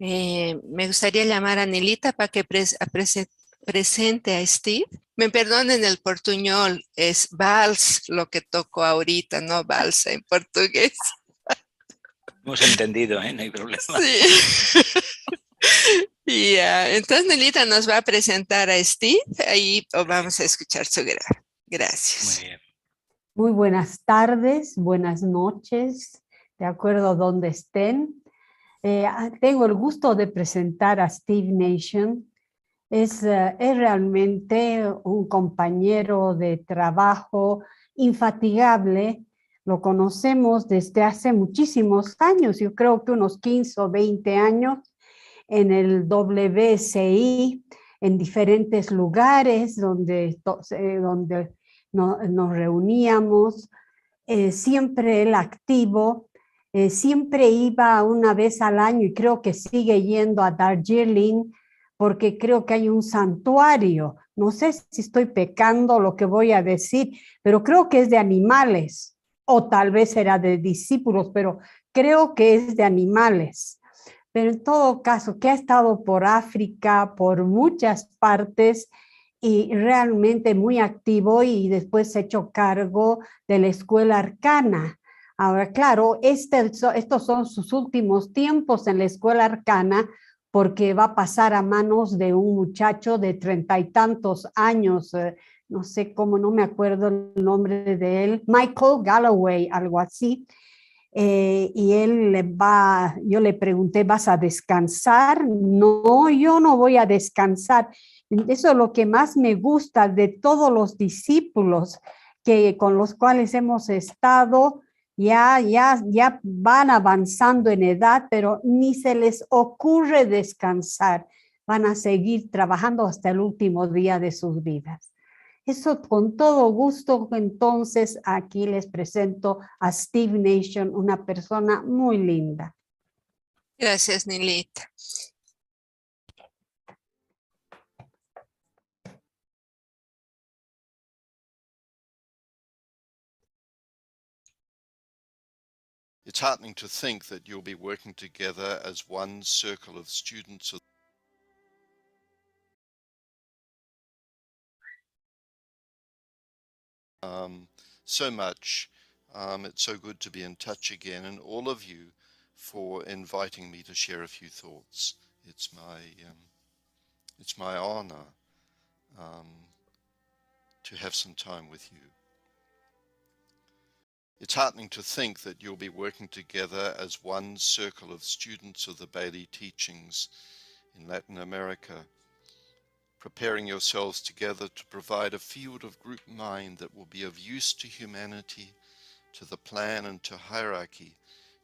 Me gustaría llamar a Nelita para que presente a Steve. Me perdonen el portuñol, es vals lo que toco ahorita, no balsa en portugués. Hemos entendido, ¿eh? No hay problema. Sí. Entonces Nelita nos va a presentar a Steve, ahí vamos a escuchar su grado. Gracias. Muy bien. Muy buenas tardes, buenas noches, de acuerdo a donde estén. Tengo el gusto de presentar a Steve Nation. Es realmente un compañero de trabajo infatigable. Lo conocemos desde hace muchísimos años, yo creo que unos 15 o 20 años, en el WCI, en diferentes lugares donde nos reuníamos, siempre él activo, siempre iba una vez al año y creo que sigue yendo a Darjeeling porque creo que hay un santuario. No sé si estoy pecando lo que voy a decir, pero creo que es de animales, o tal vez era de discípulos, pero creo que es de animales. Pero en todo caso, que ha estado por África, por muchas partes, y realmente muy activo, y después se ha hecho cargo de la Escuela Arcana. Ahora, claro, estos son sus últimos tiempos en la Escuela Arcana, porque va a pasar a manos de un muchacho de 30 y tantos años, no sé cómo, no me acuerdo el nombre de él, Michael Galloway, algo así. Y yo le pregunté, ¿vas a descansar? No, yo no voy a descansar. Eso es lo que más me gusta de todos los discípulos con los cuales hemos estado. Ya van avanzando en edad, pero ni se les ocurre descansar. Van a seguir trabajando hasta el último día de sus vidas. Eso con todo gusto. Entonces aquí les presento a Steve Nation, una persona muy linda. Gracias, Nelita. It's heartening to think that you'll be working together as one circle of students. So much. It's so good to be in touch again, and all of you for inviting me to share a few thoughts. It's my honor to have some time with you. It's heartening to think that you'll be working together as one circle of students of the Bailey teachings in Latin America, preparing yourselves together to provide a field of group mind that will be of use to humanity, to the plan and to hierarchy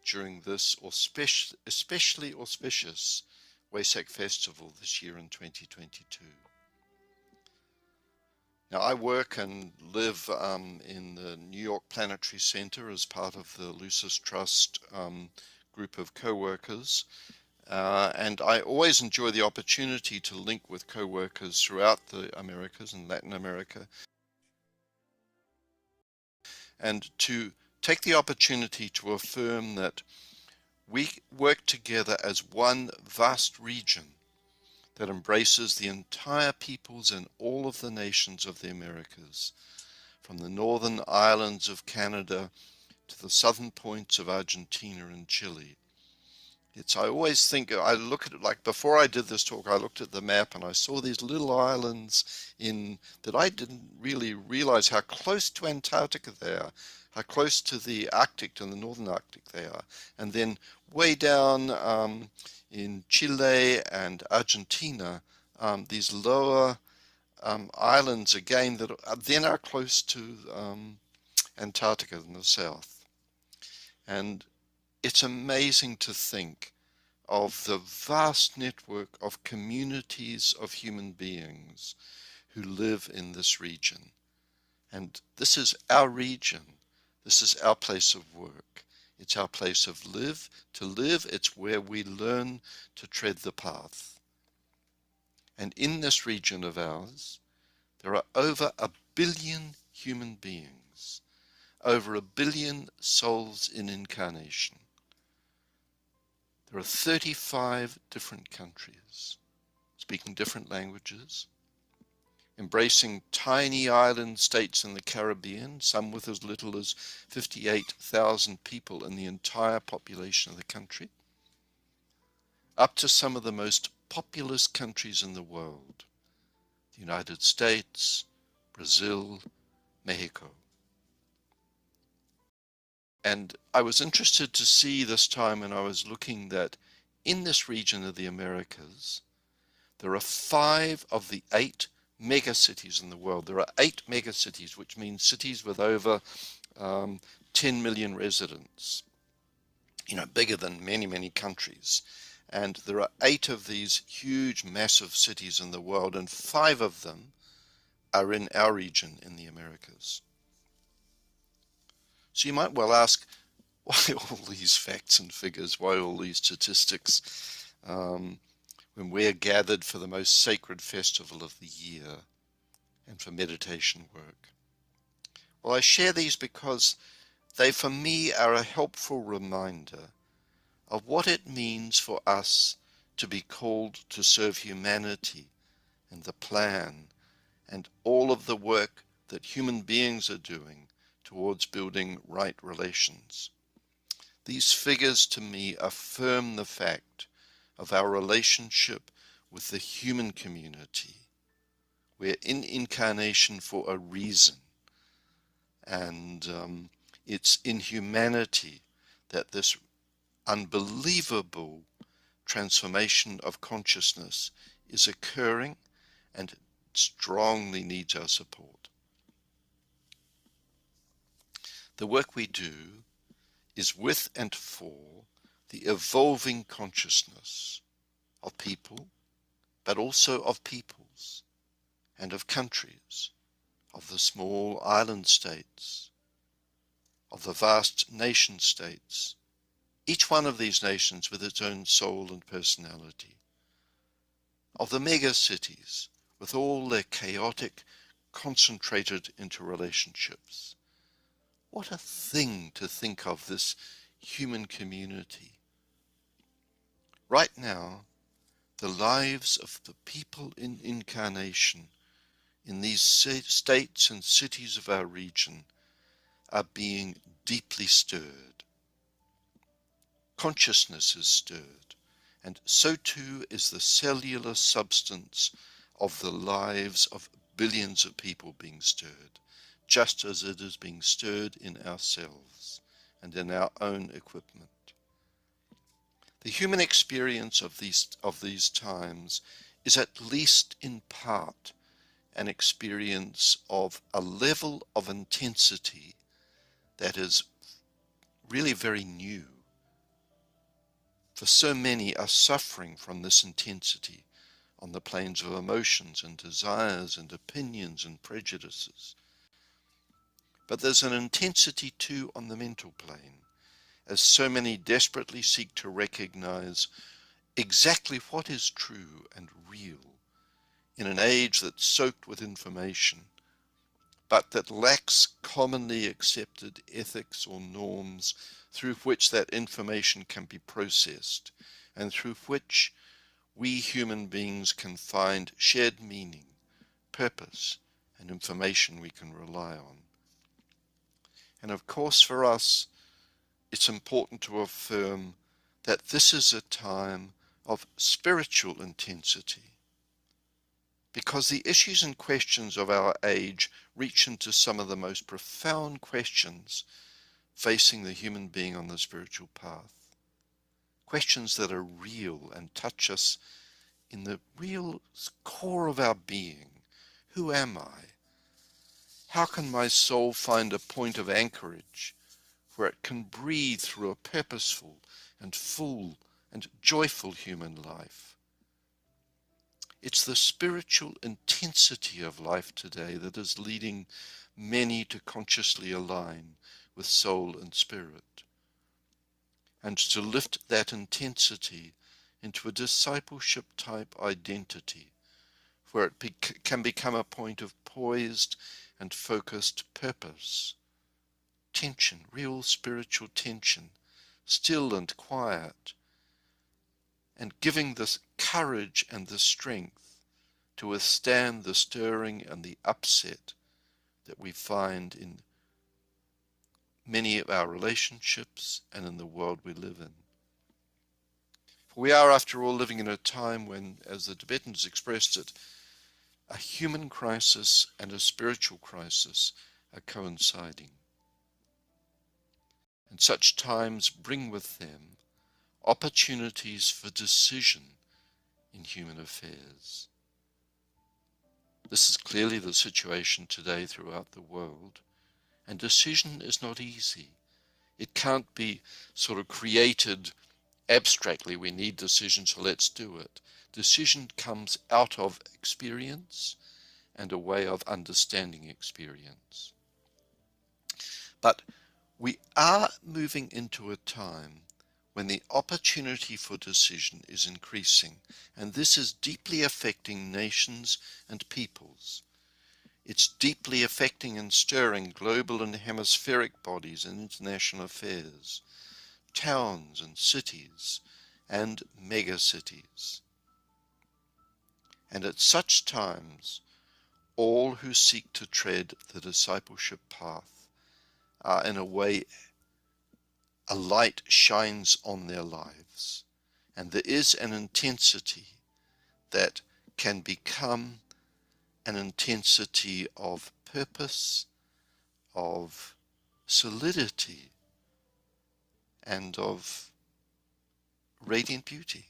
during this especially auspicious WESAK festival this year in 2022. Now, I work and live in the New York Planetary Center as part of the Lucis Trust group of co-workers. And I always enjoy the opportunity to link with co-workers throughout the Americas and Latin America, and to take the opportunity to affirm that we work together as one vast region that embraces the entire peoples and all of the nations of the Americas, from the northern islands of Canada to the southern points of Argentina and Chile. I always think, I look at it like, before I did this talk, I looked at the map and I saw these little islands that I didn't really realize how close to Antarctica they are, how close to the Arctic, to the northern Arctic they are. And then way down in Chile and Argentina, these lower islands again that then are close to Antarctica in the south. And it's amazing to think of the vast network of communities of human beings who live in this region. And this is our region. This is our place of work. It's our place of to live. It's where we learn to tread the path. And in this region of ours, there are over 1 billion human beings, over 1 billion souls in incarnation. There are 35 different countries, speaking different languages, embracing tiny island states in the Caribbean, some with as little as 58,000 people in the entire population of the country, up to some of the most populous countries in the world, the United States, Brazil, Mexico. And I was interested to see this time when I was looking that in this region of the Americas, there are 5 of the 8 megacities in the world. There are 8 megacities, which means cities with over 10 million residents, bigger than many, many countries. And there are 8 of these huge, massive cities in the world, and 5 of them are in our region in the Americas. So you might well ask, why all these facts and figures? Why all these statistics? When we're gathered for the most sacred festival of the year and for meditation work. Well, I share these because they, for me, are a helpful reminder of what it means for us to be called to serve humanity and the plan and all of the work that human beings are doing towards building right relations. These figures to me affirm the fact of our relationship with the human community. We're in incarnation for a reason, and it's in humanity that this unbelievable transformation of consciousness is occurring and strongly needs our support. The work we do is with and for the evolving consciousness of people, but also of peoples and of countries, of the small island states, of the vast nation states, each one of these nations with its own soul and personality, of the mega cities with all their chaotic, concentrated interrelationships. What a thing to think of, this human community. Right now, the lives of the people in incarnation in these states and cities of our region are being deeply stirred. Consciousness is stirred, and so too is the cellular substance of the lives of billions of people being stirred, just as it is being stirred in ourselves and in our own equipment. The human experience of these times is at least in part an experience of a level of intensity that is really very new. For so many are suffering from this intensity on the planes of emotions and desires and opinions and prejudices. But there's an intensity too on the mental plane, as so many desperately seek to recognize exactly what is true and real in an age that's soaked with information, but that lacks commonly accepted ethics or norms through which that information can be processed, and through which we human beings can find shared meaning, purpose, and information we can rely on. And of course, for us, it's important to affirm that this is a time of spiritual intensity, because the issues and questions of our age reach into some of the most profound questions facing the human being on the spiritual path. Questions that are real and touch us in the real core of our being. Who am I? How can my soul find a point of anchorage where it can breathe through a purposeful and full and joyful human life? It's the spiritual intensity of life today that is leading many to consciously align with soul and spirit, and to lift that intensity into a discipleship type identity, where it can become a point of poised and focused purpose, tension, real spiritual tension, still and quiet, and giving this courage and the strength to withstand the stirring and the upset that we find in many of our relationships and in the world we live in. For we are, after all, living in a time when, as the Tibetans expressed it, a human crisis and a spiritual crisis are coinciding. And such times bring with them opportunities for decision in human affairs. This is clearly the situation today throughout the world, and decision is not easy. It can't be sort of created abstractly. We need decision, so let's do it. Decision comes out of experience and a way of understanding experience. But we are moving into a time when the opportunity for decision is increasing, and this is deeply affecting nations and peoples. It's deeply affecting and stirring global and hemispheric bodies and international affairs, towns and cities, and megacities. And at such times, all who seek to tread the discipleship path are, in a way, a light shines on their lives, and there is an intensity that can become an intensity of purpose, of solidity, and of radiant beauty.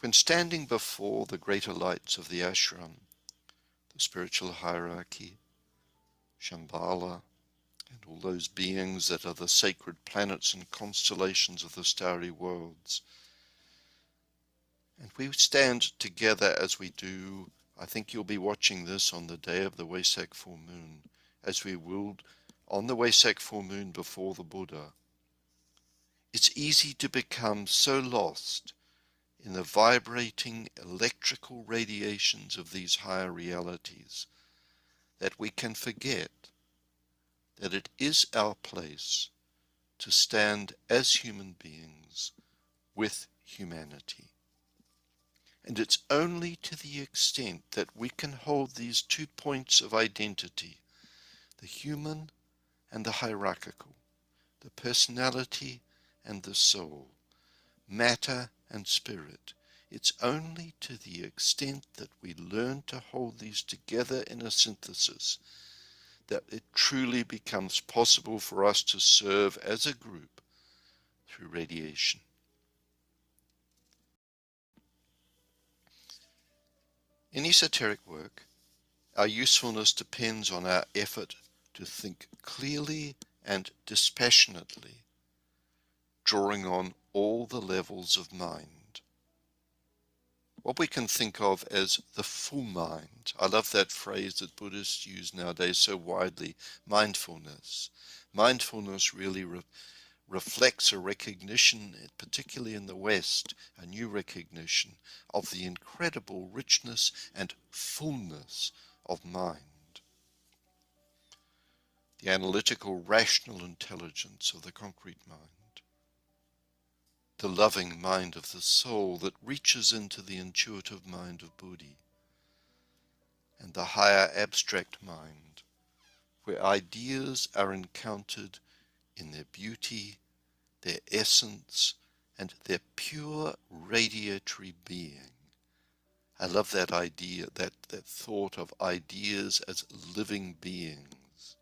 When standing before the greater lights of the ashram, the spiritual hierarchy, Shambhala, and all those beings that are the sacred planets and constellations of the starry worlds, and we stand together as we do, I think you'll be watching this on the day of the WESAK full moon, as we will on the WESAK full moon before the Buddha. It's easy to become so lost in the vibrating electrical radiations of these higher realities that we can forget that it is our place to stand as human beings with humanity. And it's only to the extent that we can hold these 2 points of identity, the human and the hierarchical, the personality and the soul, matter and spirit. It's only to the extent that we learn to hold these together in a synthesis that it truly becomes possible for us to serve as a group through radiation. In esoteric work, our usefulness depends on our effort to think clearly and dispassionately, drawing on all the levels of mind. What we can think of as the full mind. I love that phrase that Buddhists use nowadays so widely, mindfulness. Mindfulness really reflects a recognition, particularly in the West, a new recognition of the incredible richness and fullness of mind. The analytical, rational intelligence of the concrete mind. The loving mind of the soul that reaches into the intuitive mind of Buddhi. And the higher abstract mind, where ideas are encountered in their beauty, their essence, and their pure radiatory being. I love that idea, that thought of ideas as living beings.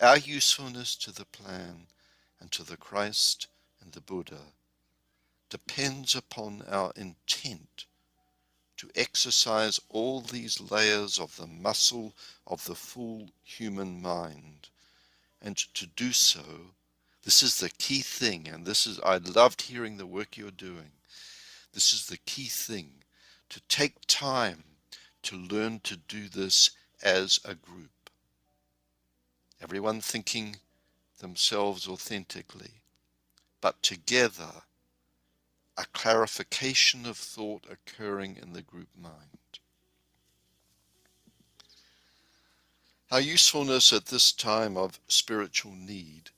Our usefulness to the plan and to the Christ and the Buddha depends upon our intent to exercise all these layers of the muscle of the full human mind, and to do so. This is the key thing, and I loved hearing the work you're doing. This is the key thing, to take time to learn to do this as a group. Everyone thinking themselves authentically, but together, a clarification of thought occurring in the group mind. Our usefulness at this time of spiritual need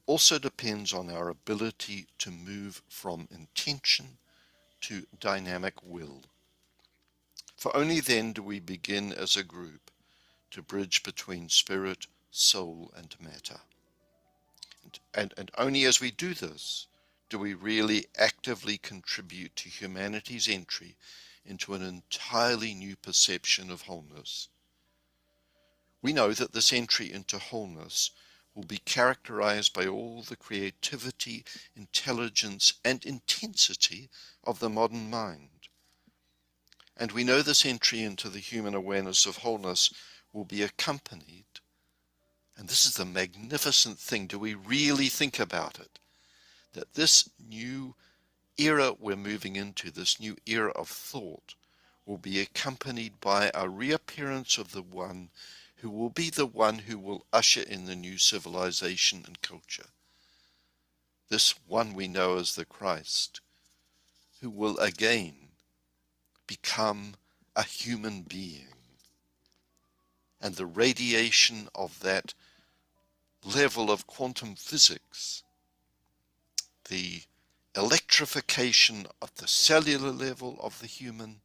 also depends on our ability to move from intention to dynamic will. For only then do we begin as a group to bridge between spirit, soul, and matter. And only as we do this do we really actively contribute to humanity's entry into an entirely new perception of wholeness. We know that this entry into wholeness will be characterized by all the creativity, intelligence, and intensity of the modern mind. And we know this entry into the human awareness of wholeness will be accompanied, and this is the magnificent thing, do we really think about it, that this new era we're moving into, this new era of thought, will be accompanied by a reappearance of the one who will be the one who will usher in the new civilization and culture. This one we know as the Christ, who will again become a human being. And the radiation of that level of quantum physics, the electrification at the cellular level of the human,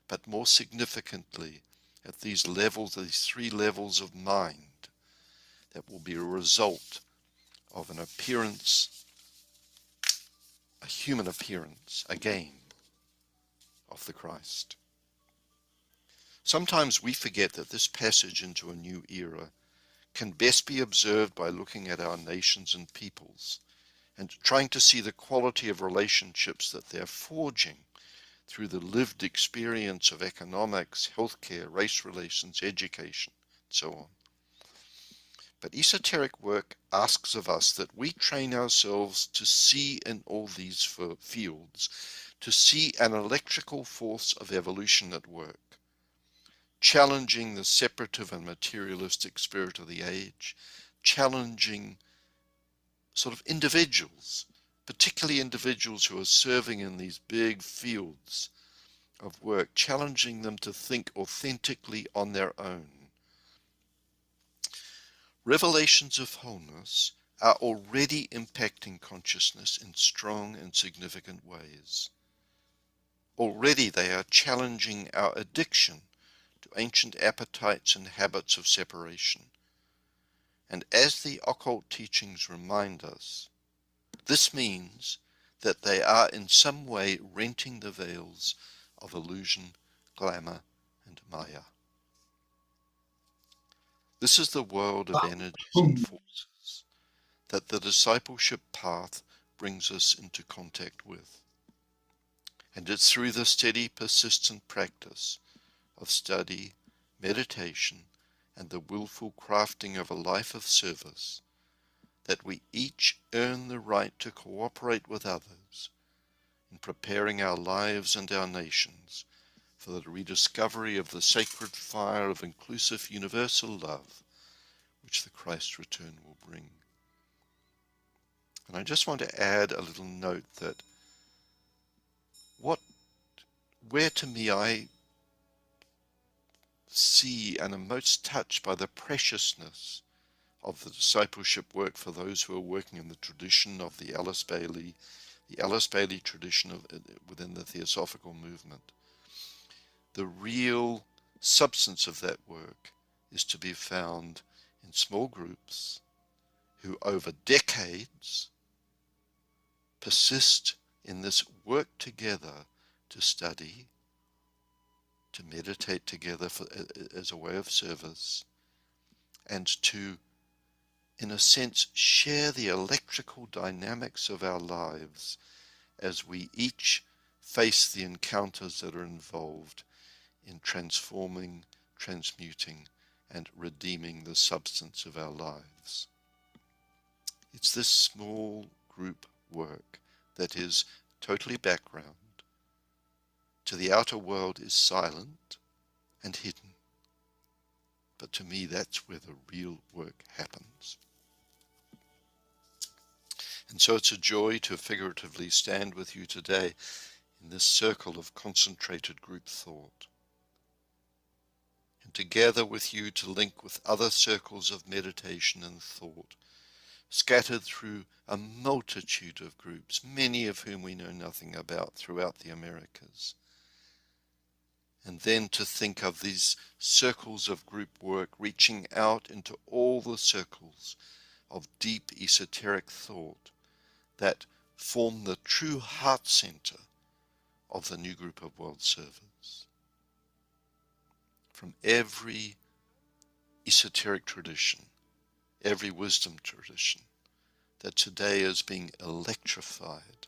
but more significantly at these levels, these three levels of mind, that will be a result of an appearance, a human appearance, again, of the Christ. Sometimes we forget that this passage into a new era can best be observed by looking at our nations and peoples and trying to see the quality of relationships that they're forging through the lived experience of economics, healthcare, race relations, education, and so on. But esoteric work asks of us that we train ourselves to see in all these fields, to see an electrical force of evolution at work, challenging the separative and materialistic spirit of the age, challenging sort of individuals, particularly individuals who are serving in these big fields of work, challenging them to think authentically on their own. Revelations of wholeness are already impacting consciousness in strong and significant ways. Already they are challenging our addiction to ancient appetites and habits of separation. And as the occult teachings remind us, this means that they are in some way renting the veils of illusion, glamour, and maya. This is the world of energies and forces that the discipleship path brings us into contact with. And it's through the steady, persistent practice of study, meditation, and the willful crafting of a life of service that we each earn the right to cooperate with others in preparing our lives and our nations for the rediscovery of the sacred fire of inclusive universal love which the Christ return will bring. And I just want to add a little note that where to me I see and am most touched by the preciousness of the discipleship work for those who are working in the tradition of the Alice Bailey tradition within the Theosophical movement. The real substance of that work is to be found in small groups who over decades persist in this work together to study, to meditate together as a way of service, and to, in a sense, share the electrical dynamics of our lives as we each face the encounters that are involved in transforming, transmuting, and redeeming the substance of our lives. It's this small group work that is totally background. To the outer world is silent and hidden. But to me, that's where the real work happens. And so it's a joy to figuratively stand with you today in this circle of concentrated group thought, and to gather with you to link with other circles of meditation and thought scattered through a multitude of groups, many of whom we know nothing about, throughout the Americas. And then to think of these circles of group work reaching out into all the circles of deep esoteric thought that form the true heart center of the new group of world servers. From every esoteric tradition, every wisdom tradition, that today is being electrified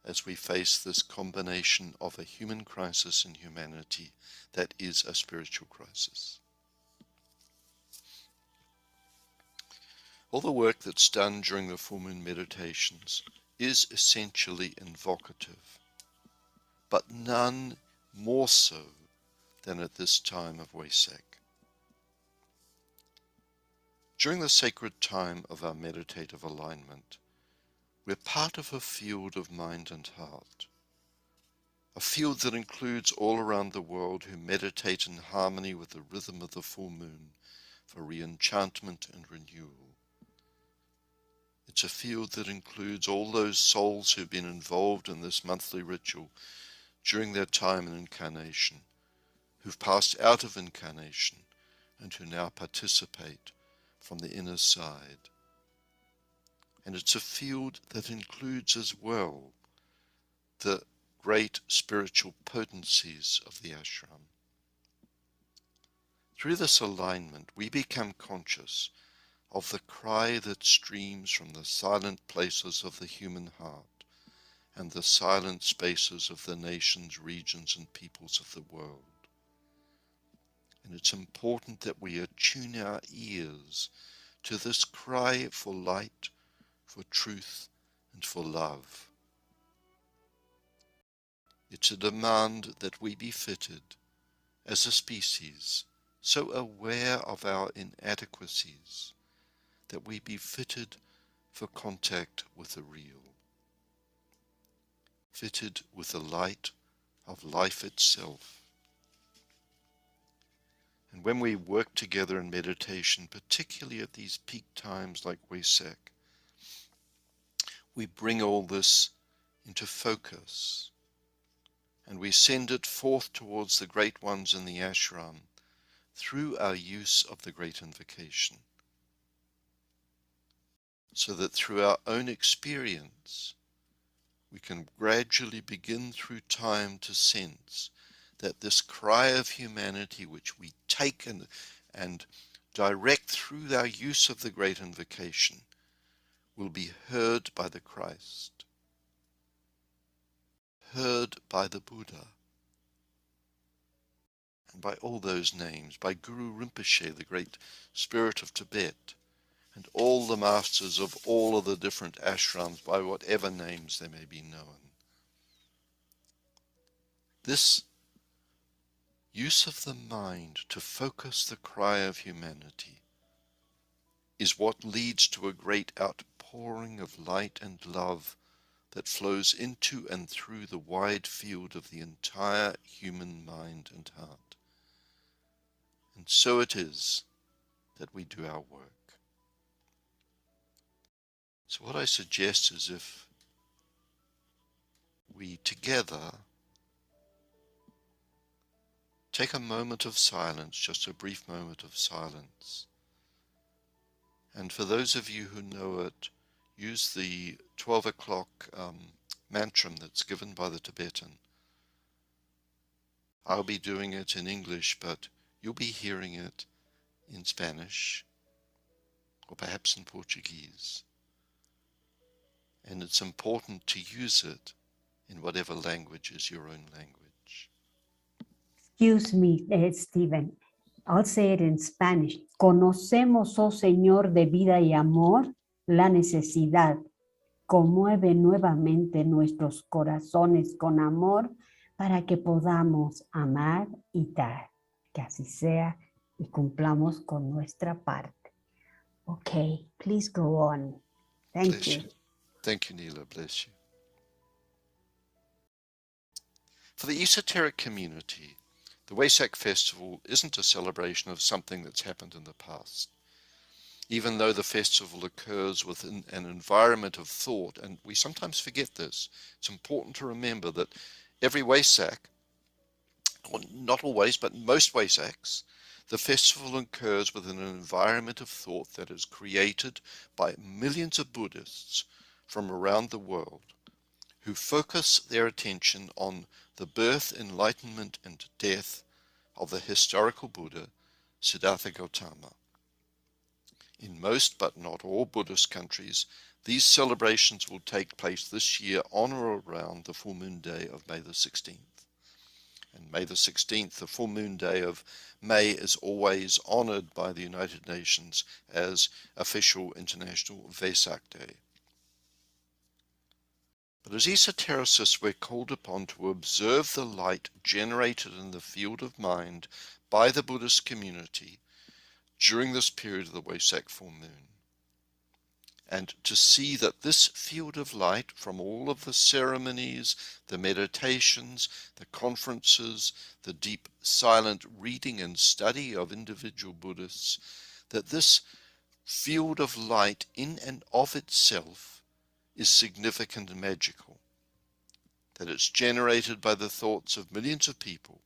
as we face this combination of a human crisis in humanity that is a spiritual crisis. All the work that's done during the full moon meditations is essentially invocative, but none more so than at this time of WESAK. During the sacred time of our meditative alignment, we're part of a field of mind and heart, a field that includes all around the world who meditate in harmony with the rhythm of the full moon for re-enchantment and renewal. It's a field that includes all those souls who've been involved in this monthly ritual during their time in incarnation, who've passed out of incarnation and who now participate from the inner side. And it's a field that includes as well the great spiritual potencies of the ashram. Through this alignment, we become conscious of the cry that streams from the silent places of the human heart and the silent spaces of the nations, regions, and peoples of the world. And it's important that we attune our ears to this cry for light, for truth, and for love. It's a demand that we be fitted, as a species, so aware of our inadequacies, that we be fitted for contact with the real, fitted with the light of life itself. And when we work together in meditation, particularly at these peak times like WESAK, we bring all this into focus and we send it forth towards the great ones in the ashram through our use of the great invocation, so that through our own experience we can gradually begin through time to sense that this cry of humanity, which we take and direct through our use of the great invocation, will be heard by the Christ, heard by the Buddha, and by all those names, by Guru Rinpoche, the great spirit of Tibet, and all the masters of all of the different ashrams, by whatever names they may be known. This use of the mind to focus the cry of humanity is what leads to a great outpouring of light and love that flows into and through the wide field of the entire human mind and heart. And so it is that we do our work. So what I suggest is if we together take a moment of silence, just a brief moment of silence. And for those of you who know it, use the 12 o'clock mantra that's given by the Tibetan. I'll be doing it in English, but you'll be hearing it in Spanish or perhaps in Portuguese. And it's important to use it in whatever language is your own language. Excuse me, Stephen. I'll say it in Spanish. Conocemos, oh Señor de vida y amor, la necesidad. Conmueve nuevamente nuestros corazones con amor para que podamos amar y dar. Que así sea y cumplamos con nuestra parte. Okay, please go on. Thank you. Thank you, Neela. Bless you. For the esoteric community, the WESAK festival isn't a celebration of something that's happened in the past. even though the festival occurs within an environment of thought, and we sometimes forget this. It's important to remember that every WESAK, or not always, but most WESAKs, the festival occurs within an environment of thought that is created by millions of Buddhists from around the world who focus their attention on the birth, enlightenment, and death of the historical Buddha, Siddhartha Gautama. In most, but not all, Buddhist countries, these celebrations will take place this year on or around the full moon day of May the 16th. And May the 16th, the full moon day of May, is always honored by the United Nations as official International WESAK Day. But as esotericists, we're called upon to observe the light generated in the field of mind by the Buddhist community during this period of the WESAK full moon, and to see that this field of light, from all of the ceremonies, the meditations, the conferences, the deep silent reading and study of individual Buddhists, that this field of light in and of itself is significant and magical, that it's generated by the thoughts of millions of people,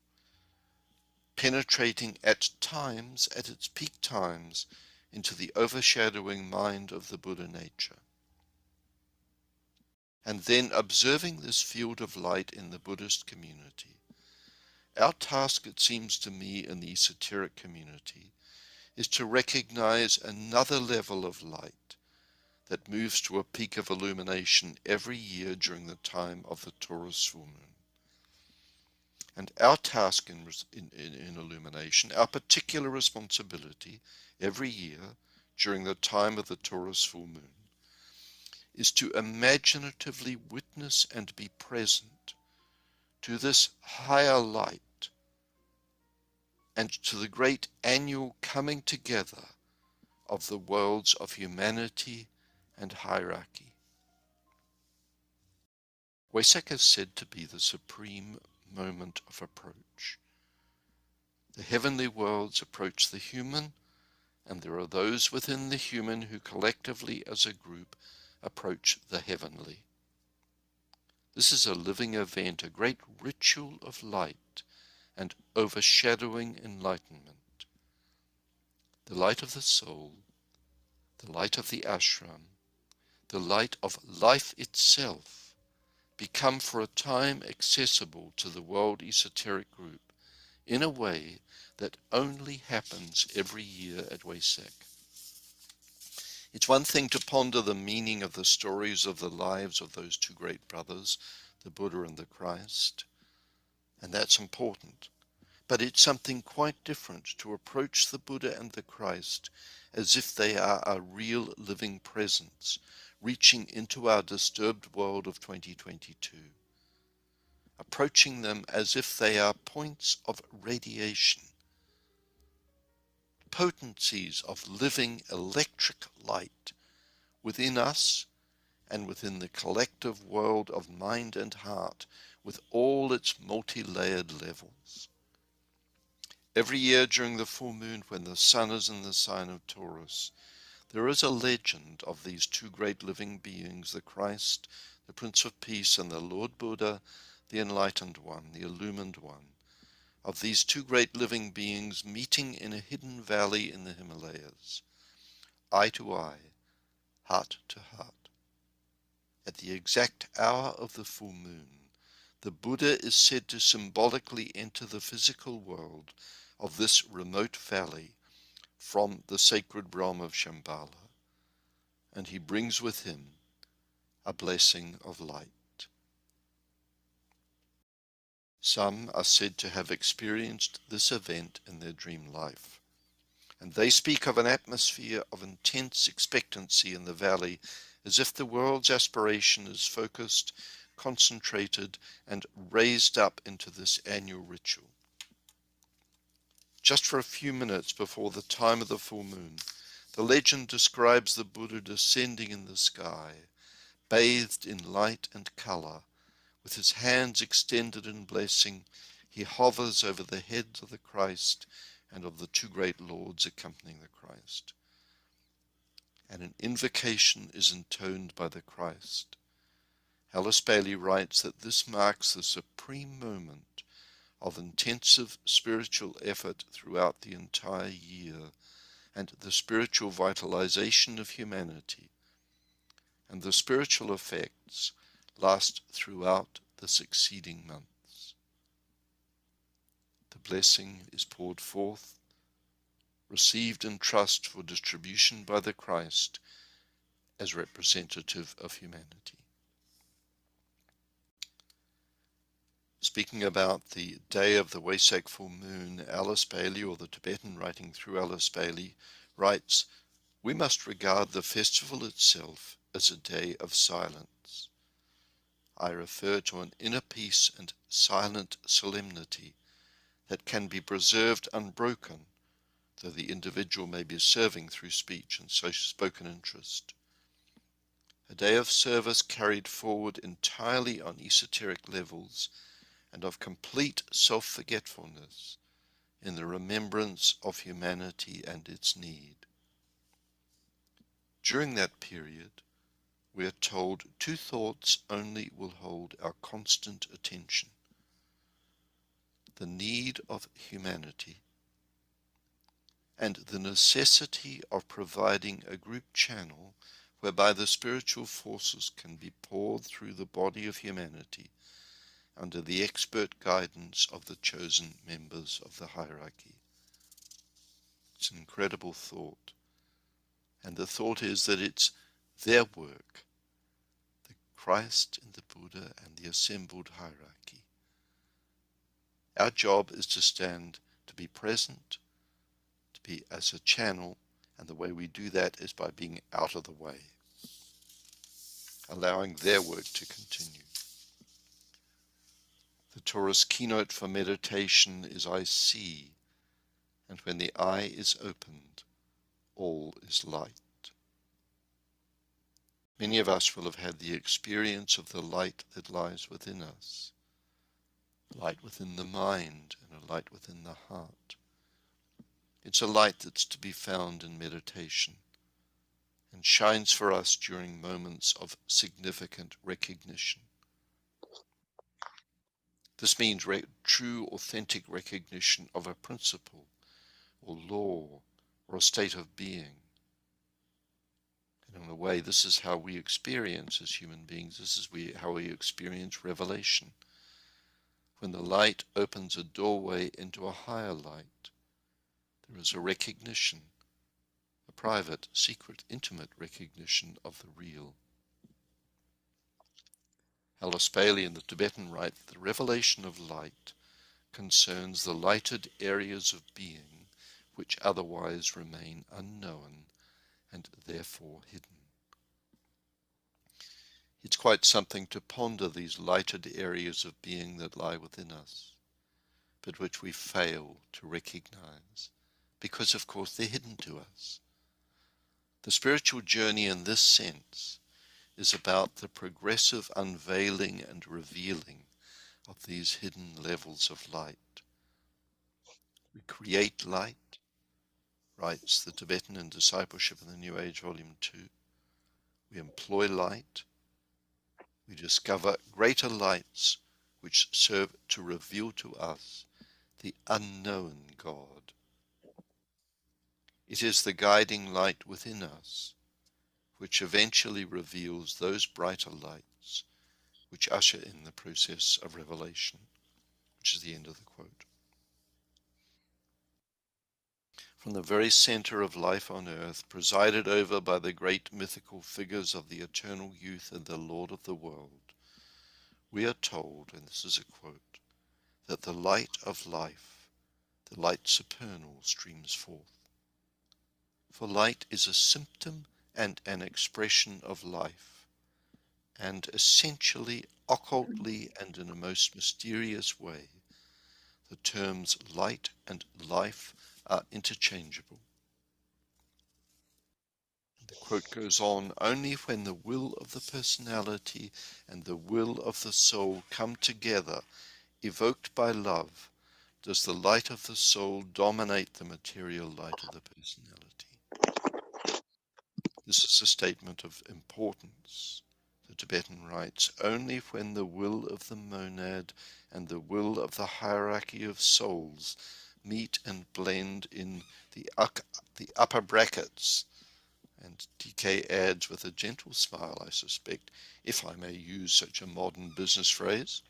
penetrating at times, at its peak times, into the overshadowing mind of the Buddha nature. And then observing this field of light in the Buddhist community, our task, it seems to me, in the esoteric community, is to recognize another level of light that moves to a peak of illumination every year during the time of the Taurus full moon. And our task in illumination, our particular responsibility every year during the time of the Taurus full moon, is to imaginatively witness and be present to this higher light and to the great annual coming together of the worlds of humanity and hierarchy. WESAK is said to be the supreme moment of approach. The heavenly worlds approach the human, and there are those within the human who collectively as a group approach the heavenly. This is a living event, a great ritual of light and overshadowing enlightenment. The light of the soul, the light of the ashram, the light of life itself become for a time accessible to the world esoteric group in a way that only happens every year at WESAK. It's one thing to ponder the meaning of the stories of the lives of those two great brothers, the Buddha and the Christ, and that's important. But it's something quite different to approach the Buddha and the Christ as if they are a real living presence, reaching into our disturbed world of 2022. Approaching them as if they are points of radiation, potencies of living electric light within us and within the collective world of mind and heart with all its multi-layered levels. Every year during the full moon, when the sun is in the sign of Taurus, there is a legend of these two great living beings, the Christ, the Prince of Peace, and the Lord Buddha, the Enlightened One, the Illumined One, of these two great living beings meeting in a hidden valley in the Himalayas, eye to eye, heart to heart. At the exact hour of the full moon, the Buddha is said to symbolically enter the physical world of this remote valley from the sacred realm of Shambhala, and he brings with him a blessing of light. Some are said to have experienced this event in their dream life, and they speak of an atmosphere of intense expectancy in the valley, as if the world's aspiration is focused, concentrated, and raised up into this annual ritual. Just for a few minutes before the time of the full moon, the legend describes the Buddha descending in the sky, bathed in light and color. With his hands extended in blessing, he hovers over the heads of the Christ and of the two great lords accompanying the Christ. and an invocation is intoned by the Christ. Alice Bailey writes that this marks the supreme moment of intensive spiritual effort throughout the entire year and the spiritual vitalization of humanity, and the spiritual effects last throughout the succeeding months. The blessing is poured forth, received in trust for distribution by the Christ as representative of humanity. Speaking about the day of the WESAK full moon, Alice Bailey, or the Tibetan writing through Alice Bailey, writes, "We must regard the festival itself as a day of silence. I refer to an inner peace and silent solemnity that can be preserved unbroken, though the individual may be serving through speech and spoken interest. A day of service carried forward entirely on esoteric levels and of complete self-forgetfulness in the remembrance of humanity and its need. During that period, we are told two thoughts only will hold our constant attention: the need of humanity and the necessity of providing a group channel whereby the spiritual forces can be poured through the body of humanity under the expert guidance of the chosen members of the hierarchy." It's an incredible thought. And the thought is that it's their work, the Christ and the Buddha and the assembled hierarchy. Our job is to stand, to be present, to be as a channel, and the way we do that is by being out of the way, allowing their work to continue. The Torah's keynote for meditation is "I see," and when the eye is opened, all is light. Many of us will have had the experience of the light that lies within us, light within the mind and a light within the heart. It's a light that's to be found in meditation and shines for us during moments of significant recognition. This means true, authentic recognition of a principle or law or a state of being. And in a way, this is how we experience as human beings. This is how we experience revelation. When the light opens a doorway into a higher light, there is a recognition, a private, secret, intimate recognition of the real. Alice Bailey in the Tibetan write, "The revelation of light concerns the lighted areas of being which otherwise remain unknown and therefore hidden." It's quite something to ponder these lighted areas of being that lie within us, but which we fail to recognize, because of course they're hidden to us. The spiritual journey in this sense is about the progressive unveiling and revealing of these hidden levels of light. We create light, writes the Tibetan in Discipleship in the New Age, Volume 2. We employ light. We discover greater lights which serve to reveal to us the unknown God. It is the guiding light within us which eventually reveals those brighter lights which usher in the process of revelation, which is the end of the quote. From the very center of life on earth, presided over by the great mythical figures of the eternal youth and the Lord of the world, we are told, and this is a quote, that the light of life, the light supernal, streams forth. For light is a symptom and an expression of life, and essentially, occultly, and in a most mysterious way, the terms light and life are interchangeable. The quote goes on, "Only when the will of the personality and the will of the soul come together, evoked by love, does the light of the soul dominate the material light of the personality." This is a statement of importance. The Tibetan writes, only when the will of the monad and the will of the hierarchy of souls meet and blend in the upper brackets. And DK adds with a gentle smile, I suspect, if I may use such a modern business phrase.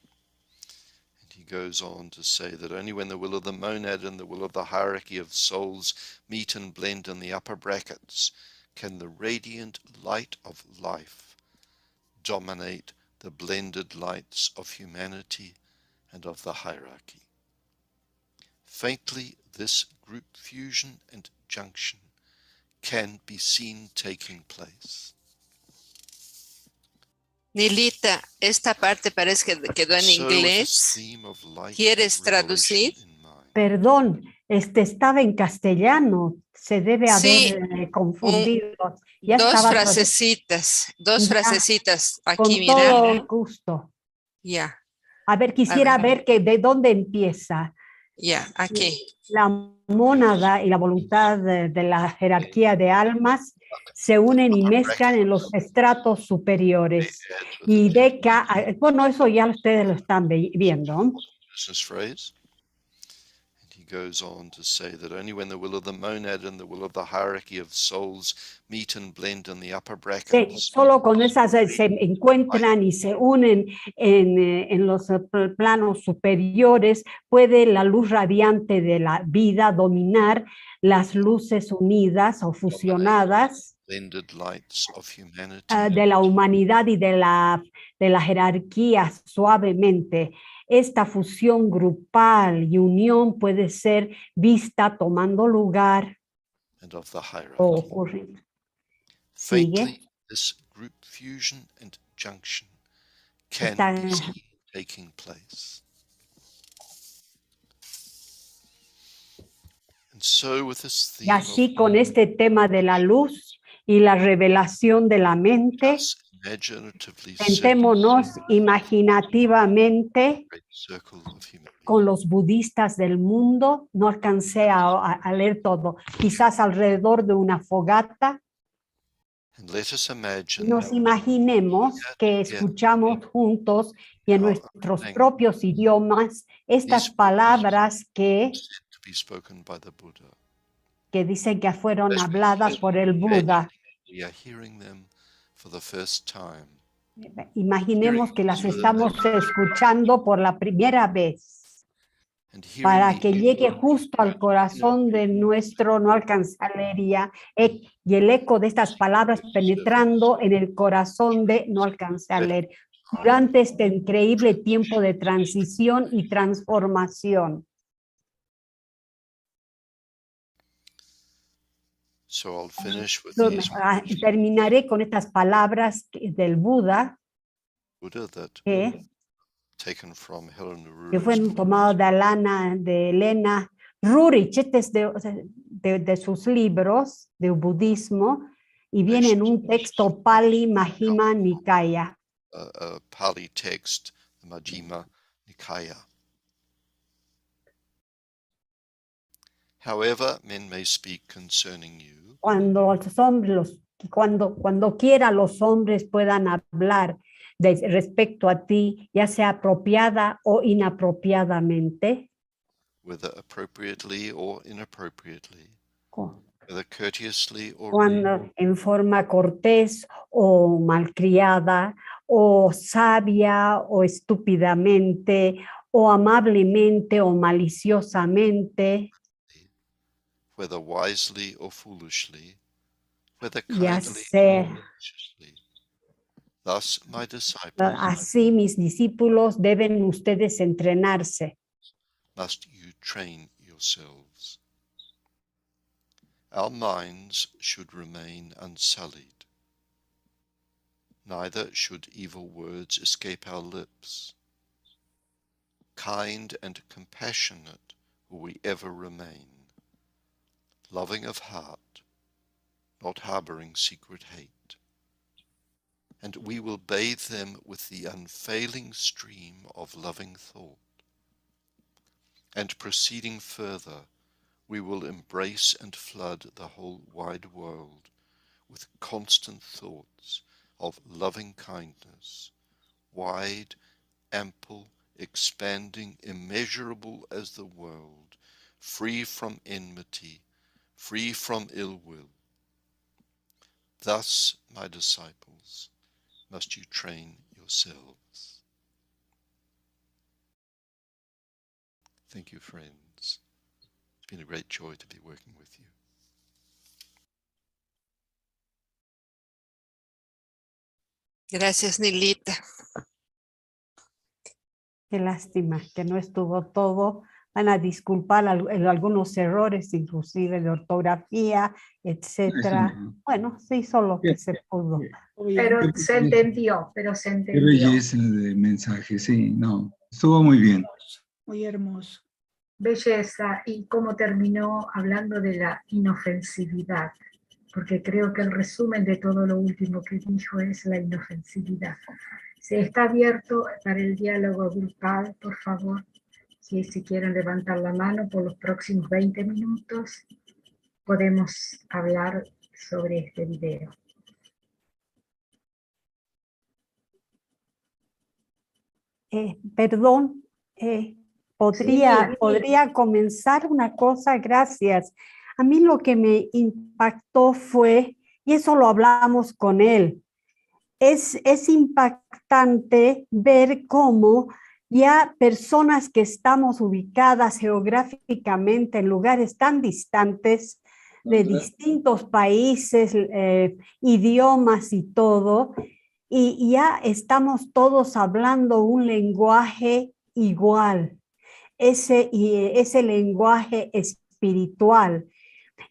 And he goes on to say that only when the will of the monad and the will of the hierarchy of souls meet and blend in the upper brackets can the radiant light of life dominate the blended lights of humanity and of the hierarchy. Faintly, this group fusion and junction can be seen taking place. Nilita, esta parte parece que quedó en inglés. ¿Quieres traducir? Perdón, estaba en castellano, se debe Sí, haber confundido. Dos frasecitas aquí, con mira. todo gusto. Ya. A ver, quisiera ver que de dónde empieza. Ya, aquí. La mónada y la voluntad de la jerarquía de almas se unen y mezclan en los estratos superiores. Y bueno, eso ya ustedes lo están viendo. Goes on to say that only when the will of the monad and the will of the hierarchy of souls meet and blend in the upper brackets. Solo con esas se encuentran y se unen en los planos superiores, puede la luz radiante de la vida dominar las luces unidas o fusionadas de la humanidad y de la jerarquía suavemente. Esta fusión grupal y unión puede ser vista tomando lugar o ocurriendo. Sigue. This group fusion and junction can be seen taking place. And so with this theme, y así con este tema de la luz y la revelación de la mente, sentémonos imaginativamente con los budistas del mundo. No alcancé a leer todo, quizás alrededor de una fogata. Nos imaginemos que escuchamos juntos y en nuestros propios idiomas estas palabras que dicen que fueron habladas por el Buda. Imaginemos que las estamos escuchando por la primera vez, para que llegue justo al corazón de nuestro no alcanzalería y el eco de estas palabras penetrando en el corazón de no alcanzalería durante este increíble tiempo de transición y transformación. Terminaré con estas palabras del Buda que fueron tomadas de Elena Rurich. Este es de sus libros de budismo y viene en un texto Pali Majjhima Nikaya. Pali text, the Majjhima Nikaya. However, men may speak concerning you. Cuando quiera los hombres puedan hablar respecto a ti, ya sea apropiada o inapropiadamente. Whether appropriately or inappropriately. Whether courteously or cuando en forma cortés o malcriada, o sabia o estúpidamente, o amablemente o maliciosamente. Whether wisely or foolishly, whether ya kindly sea, or maliciously. Thus, my disciples, así mis discípulos deben ustedes entrenarse. must you train yourselves. Our minds should remain unsullied. Neither should evil words escape our lips. Kind and compassionate will we ever remain. Loving of heart, not harboring secret hate. And we will bathe them with the unfailing stream of loving thought. And proceeding further, we will embrace and flood the whole wide world with constant thoughts of loving kindness, wide, ample, expanding, immeasurable as the world, free from enmity, free from ill will. Thus, my disciples, must you train yourselves. Thank you, friends. It's been a great joy to be working with you. Gracias, Nilita. Qué lástima que no estuvo todo. Van a disculpar algunos errores, inclusive de ortografía, etcétera. Bueno, se hizo lo que se pudo. Pero se entendió, Qué belleza de mensaje, sí, no. Estuvo muy bien. Muy hermoso. Belleza, y cómo terminó hablando de la inofensividad, porque creo que el resumen de todo lo último que dijo es la inofensividad. Se está abierto para el diálogo grupal, por favor, si quieren levantar la mano por los próximos 20 minutos, podemos hablar sobre este video. Perdón, podría comenzar una cosa, gracias. A mí lo que me impactó fue, y eso lo hablamos con él, es impactante ver cómo ya personas que estamos ubicadas geográficamente en lugares tan distantes, de distintos países, idiomas y todo, y ya estamos todos hablando un lenguaje igual, ese lenguaje espiritual.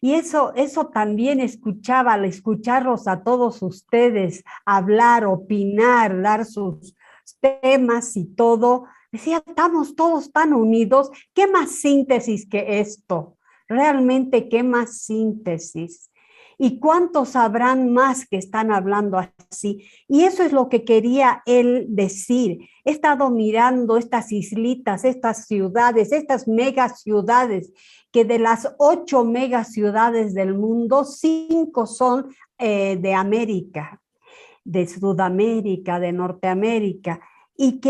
Y eso también escuchaba, al escucharlos a todos ustedes hablar, opinar, dar sus temas y todo, decía, estamos todos tan unidos, ¿qué más síntesis que esto? Realmente, ¿qué más síntesis? ¿Y cuántos habrán más que están hablando así? Y eso es lo que quería él decir. He estado mirando estas islitas, estas ciudades, estas megaciudades, que de las 8 megaciudades del mundo, 5 son de América, de Sudamérica, de Norteamérica, y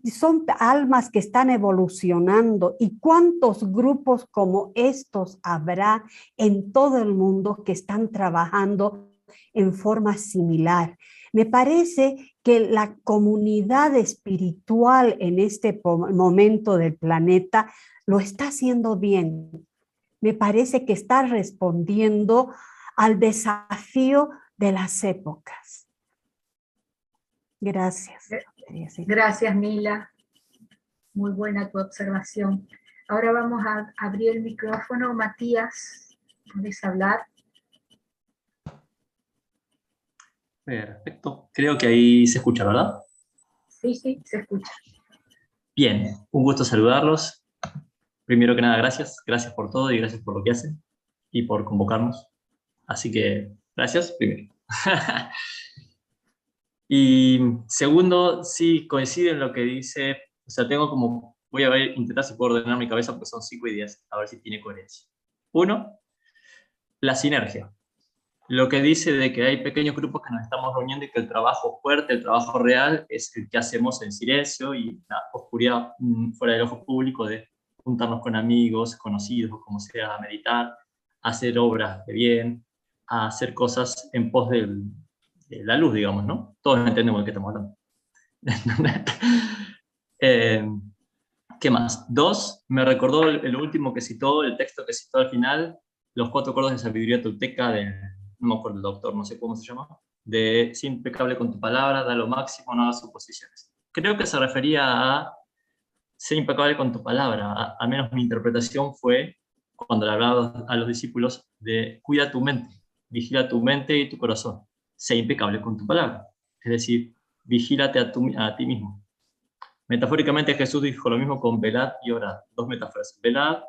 son almas que están evolucionando. ¿Y cuántos grupos como estos habrá en todo el mundo que están trabajando en forma similar? Me parece que la comunidad espiritual en este momento del planeta lo está haciendo bien. Me parece que está respondiendo al desafío de las épocas. Gracias. Gracias, Mila. Muy buena tu observación. Ahora vamos a abrir el micrófono. Matías, ¿puedes hablar? Perfecto. Creo que ahí se escucha, ¿verdad? Sí, se escucha. Bien, un gusto saludarlos. Primero que nada, gracias. Gracias por todo y gracias por lo que hacen y por convocarnos. Así que, gracias, primero. Y segundo, sí, coincide en lo que dice, o sea, voy a intentar si puedo ordenar mi cabeza porque son 5 ideas, a ver si tiene coherencia. Uno, la sinergia. Lo que dice de que hay pequeños grupos que nos estamos reuniendo y que el trabajo fuerte, el trabajo real, es el que hacemos en silencio y en la oscuridad, fuera del ojo público, de juntarnos con amigos, conocidos, como sea, a meditar, a hacer obras de bien, a hacer cosas en pos de la luz, digamos, ¿no? Todos entendemos de qué estamos hablando. ¿Qué más? 2, me recordó el último que citó, el texto que citó al final, los 4 acordes de sabiduría tolteca no me acuerdo el doctor, no sé cómo se llama, de sé impecable con tu palabra, da lo máximo, no hagas suposiciones. Creo que se refería a sé impecable con tu palabra, al menos mi interpretación fue, cuando le hablaba a los discípulos, de cuida tu mente, vigila tu mente y tu corazón, sé impecable con tu palabra, es decir, vigílate a ti mismo. Metafóricamente Jesús dijo lo mismo con velad y orad, 2 metáforas, velad,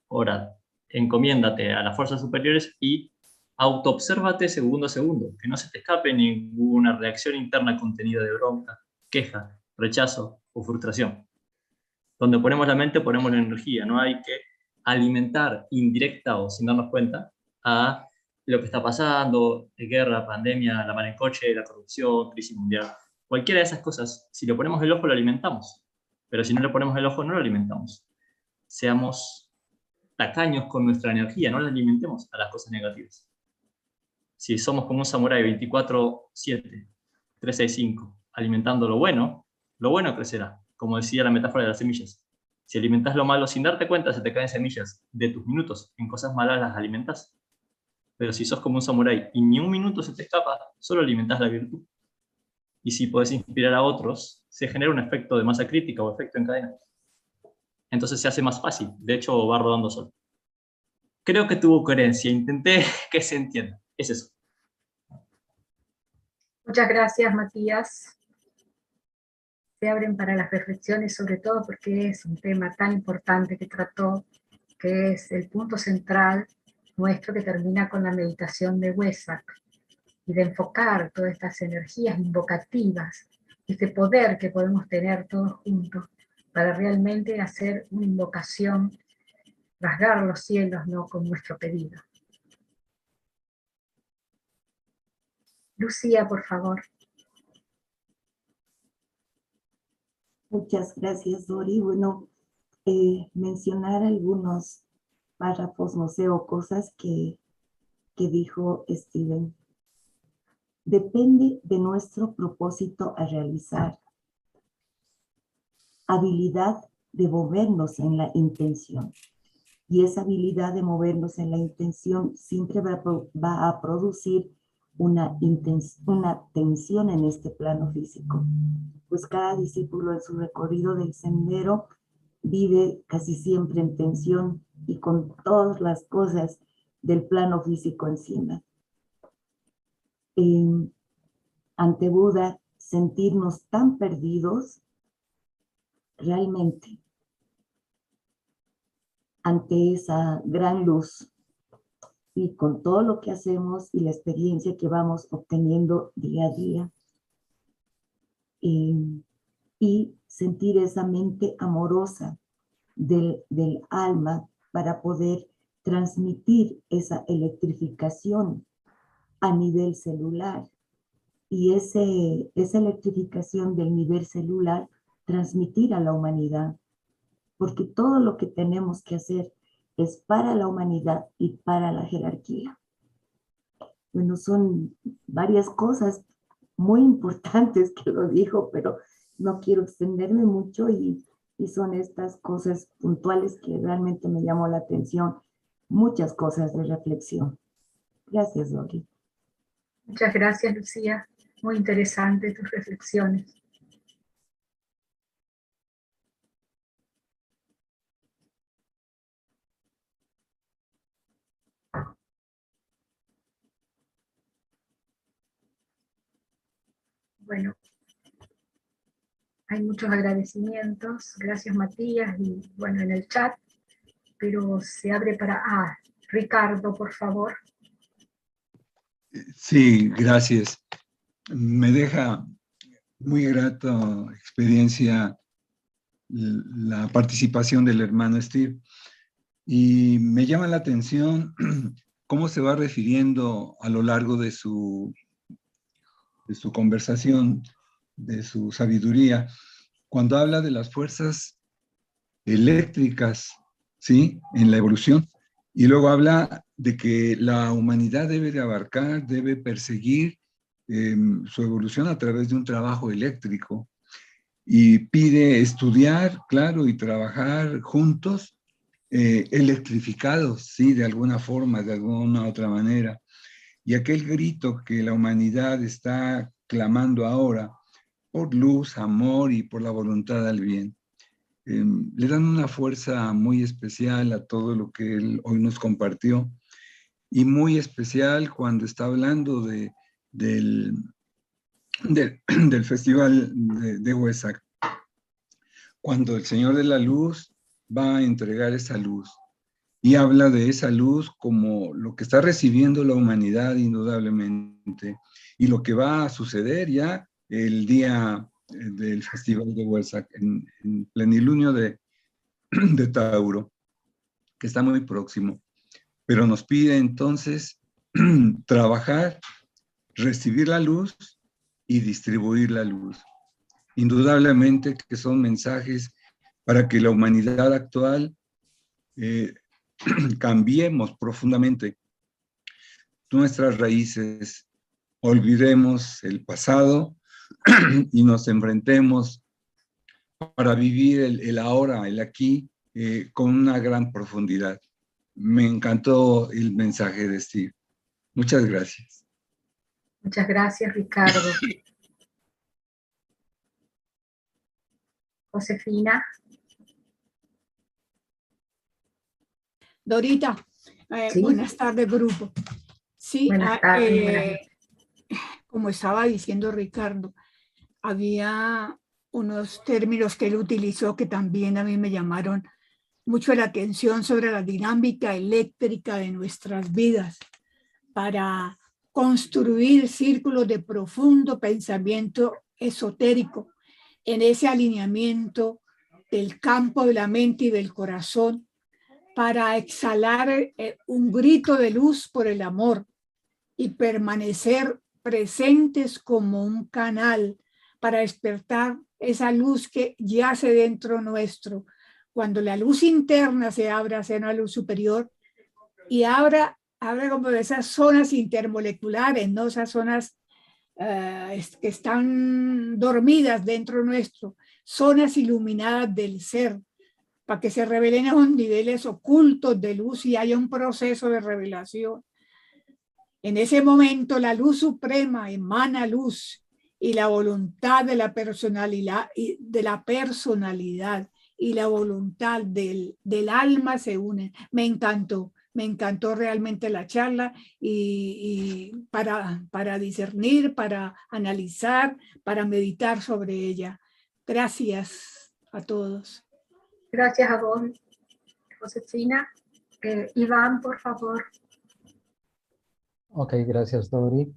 orad, encomiéndate a las fuerzas superiores y autoobsérvate segundo a segundo, que no se te escape ninguna reacción interna contenida de bronca, queja, rechazo o frustración. Donde ponemos la mente ponemos la energía, no hay que alimentar indirecta o sin darnos cuenta a lo que está pasando, guerra, pandemia, la mar en coche, la corrupción, crisis mundial, cualquiera de esas cosas, si le ponemos el ojo lo alimentamos, pero si no le ponemos el ojo no lo alimentamos. Seamos tacaños con nuestra energía, no la alimentemos a las cosas negativas. Si somos como un samurái 24/7, 365, alimentando lo bueno crecerá, como decía la metáfora de las semillas. Si alimentas lo malo sin darte cuenta, se te caen semillas de tus minutos, en cosas malas las alimentas. Pero si sos como un samurái y ni un minuto se te escapa, solo alimentas la virtud. Y si podés inspirar a otros, se genera un efecto de masa crítica o efecto en cadena. Entonces se hace más fácil, de hecho va rodando solo. Creo que tuvo coherencia, intenté que se entienda. Es eso. Muchas gracias, Matías. Se abren para las reflexiones, sobre todo porque es un tema tan importante que trató, que es el punto central nuestro que termina con la meditación de WESAK, y de enfocar todas estas energías invocativas, este poder que podemos tener todos juntos para realmente hacer una invocación, rasgar los cielos, ¿no?, con nuestro pedido. Lucía, por favor. Muchas gracias, Dori. Bueno, mencionar algunos párrafos, no sé, o cosas que dijo Steven. Depende de nuestro propósito a realizar, habilidad de movernos en la intención. Y esa habilidad de movernos en la intención siempre va a producir una tensión en este plano físico. Pues cada discípulo en su recorrido del sendero vive casi siempre en tensión y con todas las cosas del plano físico encima. Ante Buda, sentirnos tan perdidos, realmente, ante esa gran luz y con todo lo que hacemos y la experiencia que vamos obteniendo día a día, y sentir esa mente amorosa del alma para poder transmitir esa electrificación a nivel celular, y esa electrificación del nivel celular transmitir a la humanidad, porque todo lo que tenemos que hacer es para la humanidad y para la jerarquía. Bueno, son varias cosas muy importantes que lo dijo, pero no quiero extenderme mucho, y son estas cosas puntuales que realmente me llamó la atención, muchas cosas de reflexión. Gracias, Dori. Muchas gracias, Lucía. Muy interesante tus reflexiones. Bueno, hay muchos agradecimientos. Gracias, Matías, y bueno, en el chat, pero se abre para... Ricardo, por favor. Sí, gracias. Me deja muy grata experiencia la participación del hermano Steve, y me llama la atención cómo se va refiriendo a lo largo de su conversación, de su sabiduría, cuando habla de las fuerzas eléctricas, ¿sí?, en la evolución, y luego habla de que la humanidad debe de abarcar, debe perseguir su evolución a través de un trabajo eléctrico, y pide estudiar, claro, y trabajar juntos, electrificados, ¿sí?, de alguna forma, de alguna otra manera. Y aquel grito que la humanidad está clamando ahora por luz, amor y por la voluntad al bien, le dan una fuerza muy especial a todo lo que él hoy nos compartió, y muy especial cuando está hablando del festival de WESAK, cuando el Señor de la Luz va a entregar esa luz, y habla de esa luz como lo que está recibiendo la humanidad indudablemente, y lo que va a suceder ya el día del Festival de WESAK, en plenilunio de Tauro, que está muy próximo. Pero nos pide entonces trabajar, recibir la luz y distribuir la luz. Indudablemente que son mensajes para que la humanidad actual cambiemos profundamente nuestras raíces, olvidemos el pasado y nos enfrentemos para vivir el ahora, el aquí, con una gran profundidad. Me encantó el mensaje de Steve. Muchas gracias. Muchas gracias, Ricardo. Josefina. Dorita, Sí. buenas tardes, grupo. Sí, Buenas tardes, buenas noches. como estaba diciendo Ricardo, había unos términos que él utilizó que también a mí me llamaron mucho la atención sobre la dinámica eléctrica de nuestras vidas para construir círculos de profundo pensamiento esotérico en ese alineamiento del campo de la mente y del corazón para exhalar un grito de luz por el amor y permanecer presentes como un canal para despertar esa luz que yace dentro nuestro. Cuando la luz interna se abre hacia una luz superior y abre como de esas zonas intermoleculares, ¿no? Esas zonas que están dormidas dentro nuestro, zonas iluminadas del ser, para que se revelen a unos niveles ocultos de luz y haya un proceso de revelación. En ese momento la luz suprema emana luz y la voluntad de la personalidad y la voluntad del alma se unen. Me encantó realmente la charla y para discernir, para analizar, para meditar sobre ella. Gracias a todos. Gracias a vos, Josefina. Iván, por favor. Ok, gracias, Dori.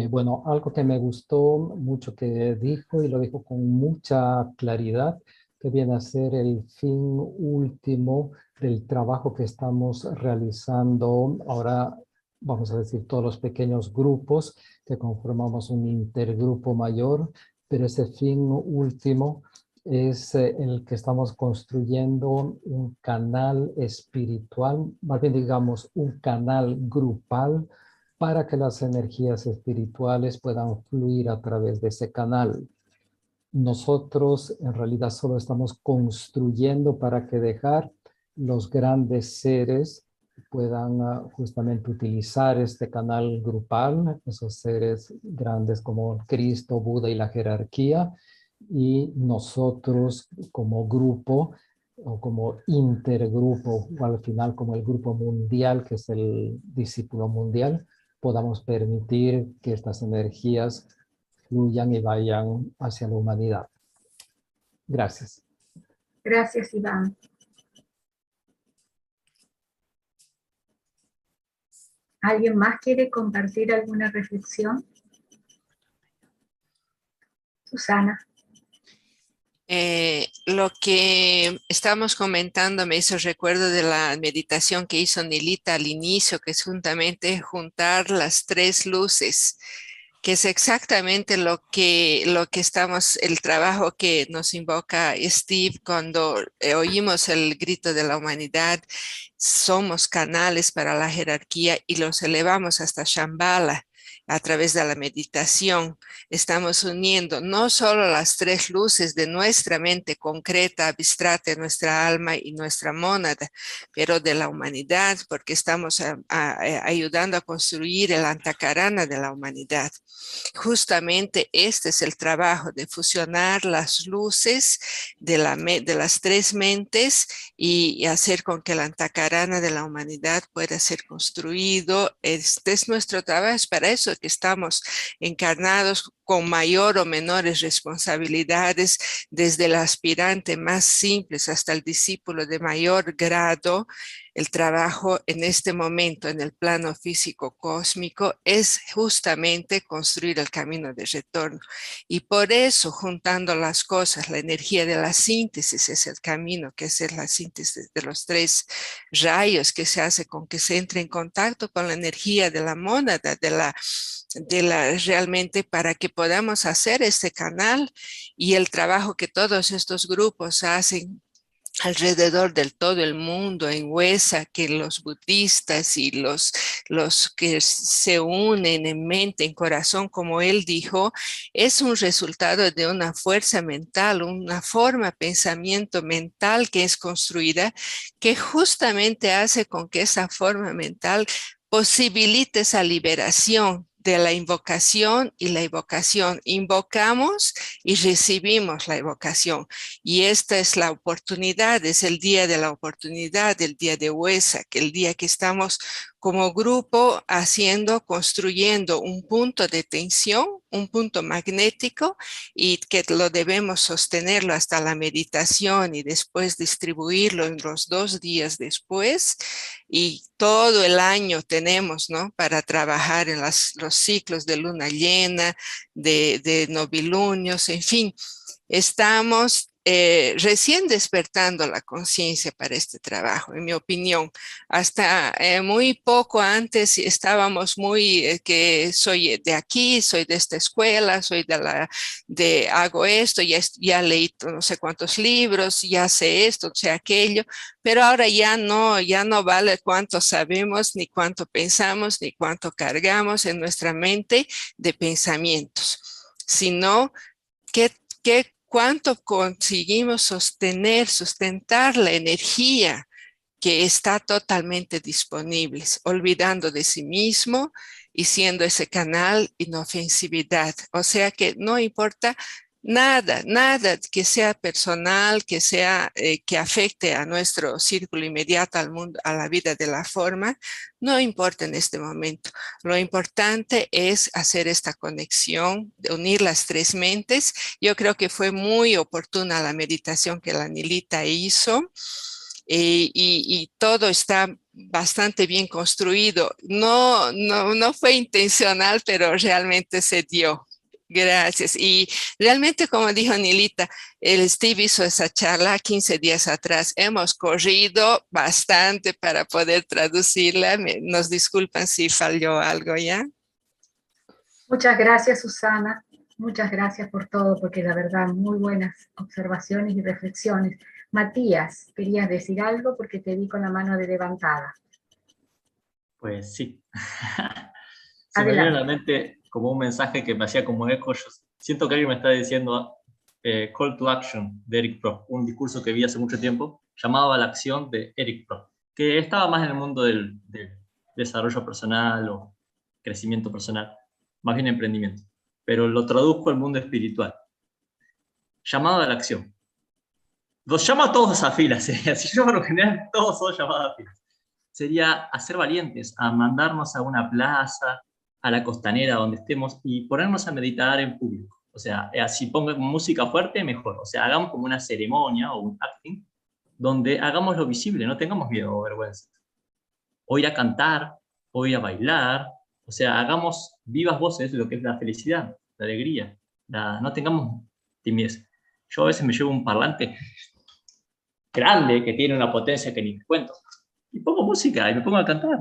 Bueno, algo que me gustó mucho que dijo, y lo dijo con mucha claridad, que viene a ser el fin último del trabajo que estamos realizando ahora, vamos a decir, todos los pequeños grupos que conformamos un intergrupo mayor, pero ese fin último es el que estamos construyendo un canal espiritual, más bien digamos un canal grupal para que las energías espirituales puedan fluir a través de ese canal. Nosotros en realidad solo estamos construyendo para que dejar los grandes seres puedan justamente utilizar este canal grupal, esos seres grandes como Cristo, Buda y la jerarquía, y nosotros como grupo o como intergrupo o al final como el grupo mundial, que es el discípulo mundial, podamos permitir que estas energías fluyan y vayan hacia la humanidad. Gracias. Gracias, Iván. ¿Alguien más quiere compartir alguna reflexión? Susana. Lo que estamos comentando me hizo recuerdo de la meditación que hizo Nilita al inicio, que es juntamente juntar las tres luces, que es exactamente lo que estamos, el trabajo que nos invoca Steve cuando oímos el grito de la humanidad. Somos canales para la jerarquía y los elevamos hasta Shambhala. A través de la meditación estamos uniendo no solo las tres luces de nuestra mente concreta, abstracta, nuestra alma y nuestra mónada, pero de la humanidad, porque estamos ayudando a construir el antakarana de la humanidad. Justamente este es el trabajo de fusionar las luces de las tres mentes y hacer con que el antakarana de la humanidad pueda ser construido. Este es nuestro trabajo, es para eso que estamos encarnados con mayor o menores responsabilidades, desde el aspirante más simples hasta el discípulo de mayor grado. El trabajo en este momento en el plano físico cósmico es justamente construir el camino de retorno. Y por eso, juntando las cosas, la energía de la síntesis es el camino, que es la síntesis de los 3 rayos que se hace con que se entre en contacto con la energía de la mónada, realmente para que podamos hacer este canal, y el trabajo que todos estos grupos hacen alrededor del todo el mundo, en WESAK, que los budistas y los que se unen en mente, en corazón, como él dijo, es un resultado de una fuerza mental, una forma, pensamiento mental que es construida, que justamente hace con que esa forma mental posibilite esa liberación de la invocación y la evocación. Invocamos y recibimos la evocación. Y esta es la oportunidad, es el día de la oportunidad, el día de WESAK, el día que estamos como grupo construyendo un punto de tensión, un punto magnético, y que lo debemos sostenerlo hasta la meditación y después distribuirlo en los 2 días después. Y todo el año tenemos, ¿no?, para trabajar en los ciclos de luna llena, de novilunios, en fin. Estamos recién despertando la conciencia para este trabajo, en mi opinión. Hasta muy poco antes estábamos que soy de aquí, soy de esta escuela, soy hago esto, ya leí no sé cuántos libros, ya sé esto, no sé aquello, pero ahora ya no vale cuánto sabemos, ni cuánto pensamos, ni cuánto cargamos en nuestra mente de pensamientos, sino cuánto conseguimos sustentar la energía que está totalmente disponible, olvidando de sí mismo y siendo ese canal inofensividad. O sea que no importa nada que sea personal, que afecte a nuestro círculo inmediato, al mundo, a la vida de la forma, no importa en este momento. Lo importante es hacer esta conexión, de unir las 3 mentes. Yo creo que fue muy oportuna la meditación que la Anilita hizo. Y todo está bastante bien construido. No fue intencional, pero realmente se dio. Gracias. Y realmente, como dijo Anilita, el Steve hizo esa charla 15 días atrás. Hemos corrido bastante para poder traducirla. Nos disculpan si falló algo ya. Muchas gracias, Susana. Muchas gracias por todo, porque la verdad, muy buenas observaciones y reflexiones. Matías, ¿querías decir algo? Porque te vi con la mano levantada. Pues sí. Se me viene a la mente como un mensaje que me hacía como eco. Yo siento que alguien me está diciendo Call to Action de Eric Fromm, un discurso que vi hace mucho tiempo, llamado a la acción de Eric Fromm, que estaba más en el mundo del desarrollo personal o crecimiento personal, más bien emprendimiento, pero lo traduzco al mundo espiritual. Llamado a la acción. Los llama a todos a filas, así yo por lo general todos son llamados a filas. Sería a ser valientes, a mandarnos a una plaza, a la costanera donde estemos y ponernos a meditar en público. O sea, si pongo música fuerte, mejor. O sea, hagamos como una ceremonia o un acting donde hagamos lo visible, no tengamos miedo o vergüenza. O ir a cantar, o ir a bailar. O sea, hagamos vivas voces lo que es la felicidad, la alegría. No tengamos timidez. Yo a veces me llevo un parlante grande que tiene una potencia que ni te cuento. Y pongo música y me pongo a cantar.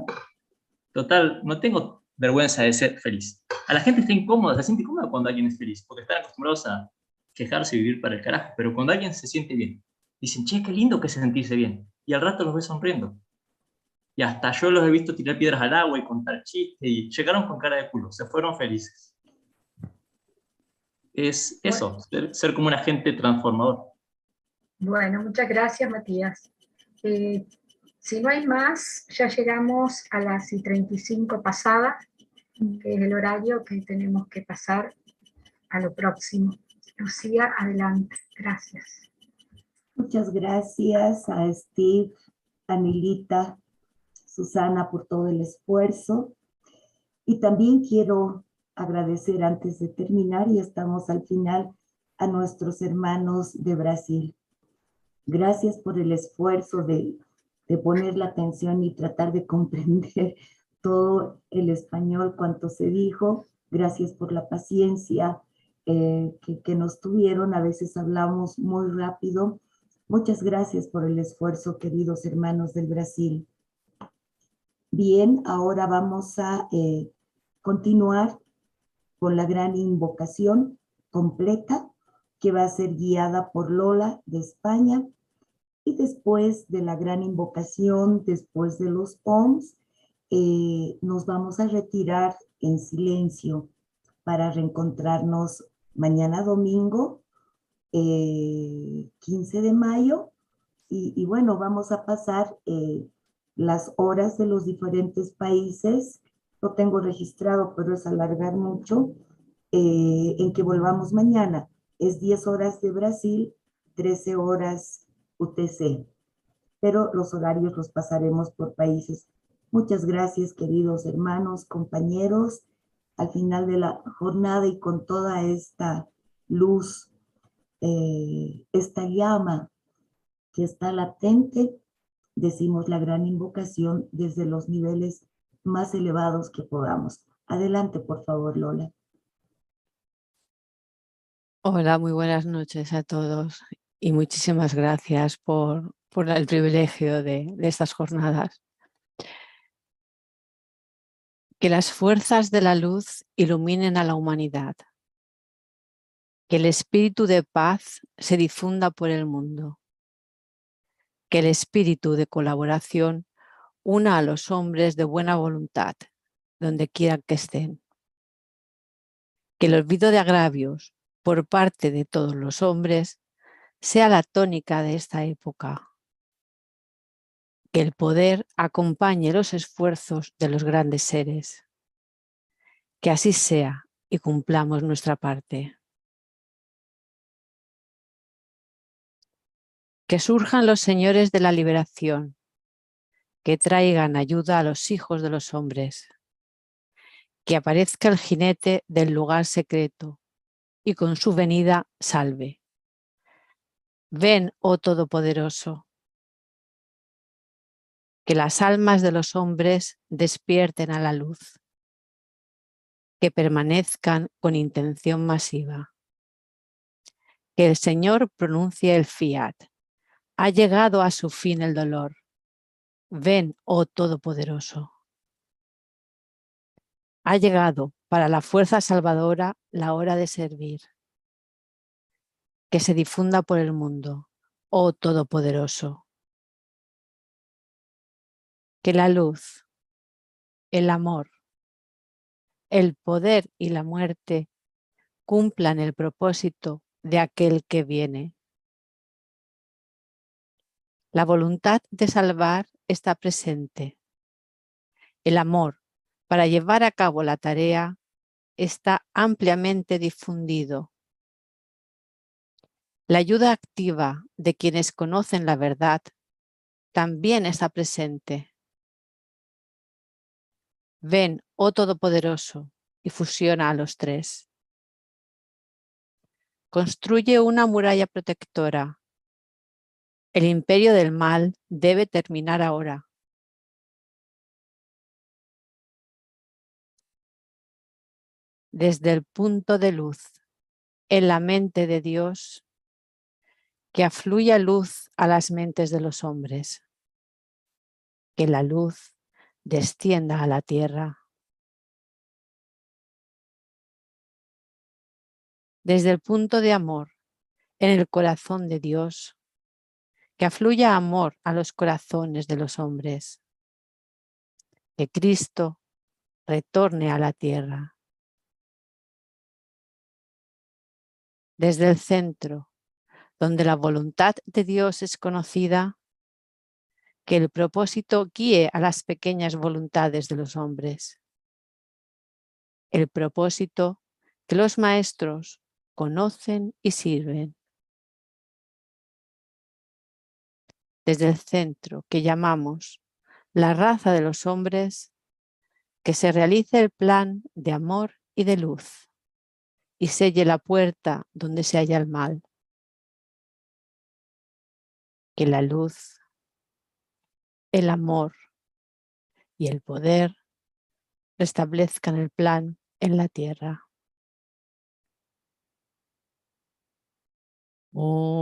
Total, no tengo vergüenza de ser feliz. A la gente está incómoda, se siente incómoda cuando alguien es feliz, porque están acostumbrados a quejarse y vivir para el carajo. Pero cuando alguien se siente bien, dicen, che, qué lindo que es sentirse bien. Y al rato los ves sonriendo. Y hasta yo los he visto tirar piedras al agua y contar chistes, y llegaron con cara de culo, se fueron felices. Es eso, ser como un agente transformador. Bueno, muchas gracias, Matías. Si no hay más, ya llegamos a las 35 pasadas, que es el horario que tenemos que pasar a lo próximo. Lucía, adelante. Gracias. Muchas gracias a Steve, Anilita, Susana por todo el esfuerzo. Y también quiero agradecer antes de terminar, y estamos al final, a nuestros hermanos de Brasil. Gracias por el esfuerzo de poner la atención y tratar de comprender todo el español, cuanto se dijo. Gracias por la paciencia que nos tuvieron. A veces hablamos muy rápido. Muchas gracias por el esfuerzo, queridos hermanos del Brasil. Bien, ahora vamos a continuar con la gran invocación completa, que va a ser guiada por Lola de España. Y después de la gran invocación, después de los OMS, nos vamos a retirar en silencio para reencontrarnos mañana domingo, 15 de mayo. Y bueno, vamos a pasar las horas de los diferentes países. Lo tengo registrado, pero es alargar mucho, en que volvamos mañana. Es 10 horas de Brasil, 13 horas UTC, pero los horarios los pasaremos por países. Muchas gracias, queridos hermanos, compañeros. Al final de la jornada y con toda esta luz, esta llama que está latente, decimos la gran invocación desde los niveles más elevados que podamos. Adelante, por favor, Lola. Hola, muy buenas noches a todos y muchísimas gracias por el privilegio de estas jornadas. Que las fuerzas de la luz iluminen a la humanidad. Que el espíritu de paz se difunda por el mundo. Que el espíritu de colaboración una a los hombres de buena voluntad, donde quiera que estén. Que el olvido de agravios por parte de todos los hombres sea la tónica de esta época. Que el poder acompañe los esfuerzos de los grandes seres. Que así sea y cumplamos nuestra parte. Que surjan los señores de la liberación, que traigan ayuda a los hijos de los hombres. Que aparezca el jinete del lugar secreto y con su venida salve. Ven, oh Todopoderoso. Que las almas de los hombres despierten a la luz. Que permanezcan con intención masiva. Que el Señor pronuncie el fiat. Ha llegado a su fin el dolor. Ven, oh Todopoderoso. Ha llegado para la fuerza salvadora la hora de servir. Que se difunda por el mundo, oh Todopoderoso. Que la luz, el amor, el poder y la muerte cumplan el propósito de aquel que viene. La voluntad de salvar está presente. El amor para llevar a cabo la tarea está ampliamente difundido. La ayuda activa de quienes conocen la verdad también está presente. Ven, oh Todopoderoso, y fusiona a los tres. Construye una muralla protectora. El imperio del mal debe terminar ahora. Desde el punto de luz en la mente de Dios, que afluya luz a las mentes de los hombres. Que la luz descienda a la tierra. Desde el punto de amor en el corazón de Dios, que afluya amor a los corazones de los hombres. Que Cristo retorne a la tierra. Desde el centro, donde la voluntad de Dios es conocida, que el propósito guíe a las pequeñas voluntades de los hombres. El propósito que los maestros conocen y sirven. Desde el centro que llamamos la raza de los hombres, que se realice el plan de amor y de luz, y selle la puerta donde se halla el mal. Que la luz, el amor y el poder restablezcan el plan en la tierra. Oh.